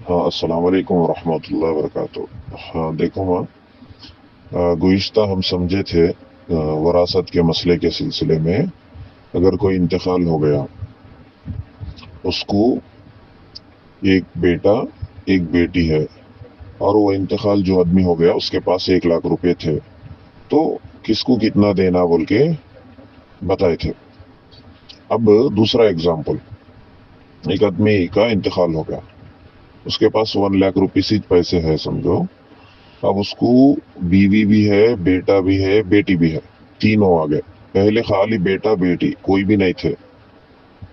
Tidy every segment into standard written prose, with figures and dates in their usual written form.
ہاں، السلام علیکم ورحمۃ اللہ وبرکاتہ۔ ہاں دیکھو ماں، گزشتہ ہم سمجھے تھے وراثت کے مسئلے کے سلسلے میں، اگر کوئی انتقال ہو گیا، اس کو ایک بیٹا ایک بیٹی ہے، اور وہ انتقال جو آدمی ہو گیا اس کے پاس 1,00,000 روپے تھے، تو کس کو کتنا دینا بول کے بتائے تھے۔ اب دوسرا اگزامپل، ایک آدمی کا انتقال ہو گیا، اس کے پاس 1,00,000 روپیز ہی پیسے ہے سمجھو۔ اب اس کو بیوی بھی ہے، بیٹا بھی ہے، بیٹی بھی ہے، تینوں آ گئے۔ پہلے خالی بیٹا بیٹی کوئی بھی نہیں تھے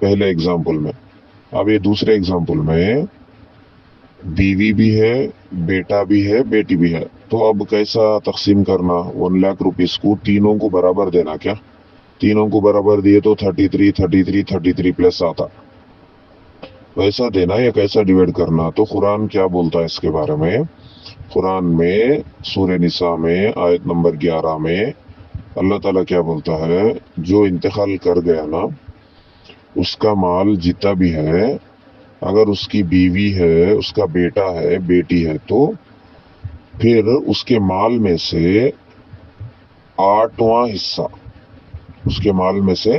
پہلے اگزامپل میں۔ اب یہ دوسرے اگزامپل میں بیوی بھی ہے، بیٹا بھی ہے، بیٹی بھی ہے، تو اب کیسا تقسیم کرنا؟ 1,00,000 روپیز کو تینوں کو برابر دینا کیا؟ تینوں کو برابر دیے تو 33 پلس آتا، ویسا دینا یا کیسا ڈیوائڈ کرنا؟ تو قرآن کیا بولتا ہے اس کے بارے میں؟ قرآن میں سورہ نساء میں آیت نمبر 11 میں اللہ تعالیٰ کیا بولتا ہے؟ جو انتقال کر گیا نا، اس کا مال جتنا بھی ہے، اگر اس کی بیوی ہے، اس کا بیٹا ہے، بیٹی ہے، تو پھر اس کے مال میں سے 8واں حصہ، اس کے مال میں سے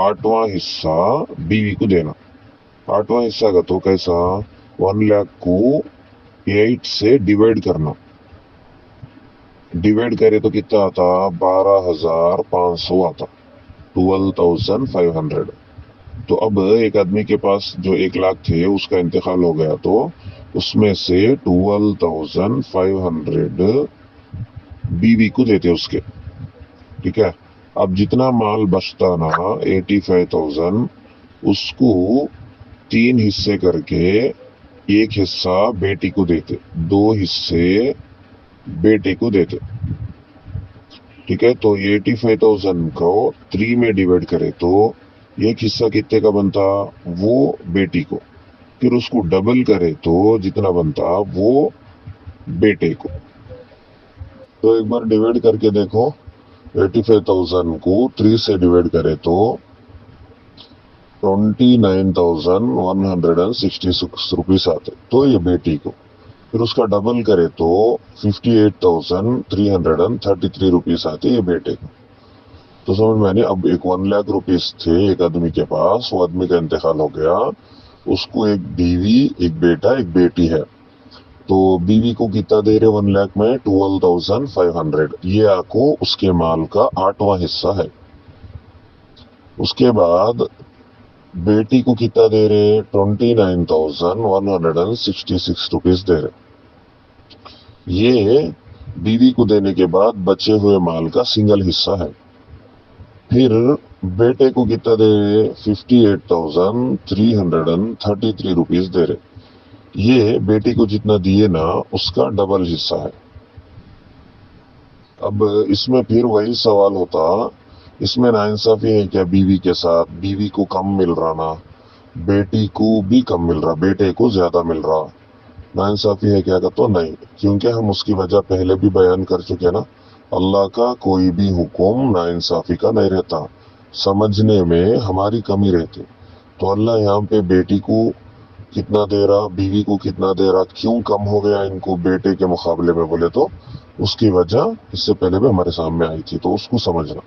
8واں حصہ بیوی کو دینا۔ 8واں حصہ کا تو کیسا؟ 1,00,000 کو 8 سے ڈیوائڈ کرنا، ڈیوائڈ کرے تو کتنا آتا؟ 12,500 آتا، 12,500۔ تو اب ایک آدمی کے پاس جو 1,00,000 تھے، اس کا انتقال ہو گیا، تو اس میں سے 12,500 بیوی کو دیتے اس کے، ٹھیک ہے؟ اب جتنا مال بچتا نا 85,000، اس کو 3 حصے کر کے ایک حصہ بیٹی کو دیتے، 2 حصے بیٹے کو دیتے، ٹھیک ہے؟ تو 85,000 کو 3 میں ڈیوائڈ کرے تو ایک حصہ کتنے کا بنتا؟ وہ بیٹی کو، پھر اس کو ڈبل کرے تو جتنا بنتا وہ بیٹے کو۔ تو ایک بار ڈیوائڈ کر کے دیکھو، 85,000 کو 3 سے ڈیوائڈ کرے تو 29,166 روپیز آتے، تو یہ بیٹی کو، پھر اس کا ڈبل کرے تو 58,333 روپیز آتے یہ بیٹے کو۔ تو سمجھ میں نہیں؟ اب ایک 1,00,000 روپیز تھے ایک آدمی کے پاس، وہ آدمی کا انتقال ہو گیا، اس کو ایک بیوی، ایک بیٹا، ایک بیٹی ہے، تو بیوی کو کتنا دے رہے 1,00,000 میں؟ 12,500۔ یہ آپ کو اس کے مال کا 8واں حصہ ہے۔ اس کے بعد بیٹی کو کتنا دے رہے؟ 29,166 روپیز دے رہے۔ یہ بیوی کو دینے کے بعد بچے ہوئے مال کا سنگل حصہ ہے۔ پھر بیٹے کو کتنا دے رہے؟ 58,333 روپیز دے رہے۔ یہ بیٹی کو جتنا دیے نا، اس کا ڈبل حصہ ہے۔ اب اس میں پھر وہی سوال ہوتا، اس میں ناانصافی ہے کیا بیوی کے ساتھ؟ بیوی کو کم مل رہا نا، بیٹی کو بھی کم مل رہا، بیٹے کو زیادہ مل رہا، ناانصافی ہے کیا؟ کہ تو نہیں، کیونکہ ہم اس کی وجہ پہلے بھی بیان کر چکے نا۔ اللہ کا کوئی بھی حکم ناانصافی کا نہیں رہتا، سمجھنے میں ہماری کمی رہتی۔ تو اللہ یہاں پہ بیٹی کو کتنا دے رہا، بیوی کو کتنا دے رہا، کیوں کم ہو گیا ان کو بیٹے کے مقابلے میں؟ بولے تو اس کی وجہ اس سے پہلے بھی ہمارے سامنے آئی تھی، تو اس کو سمجھنا۔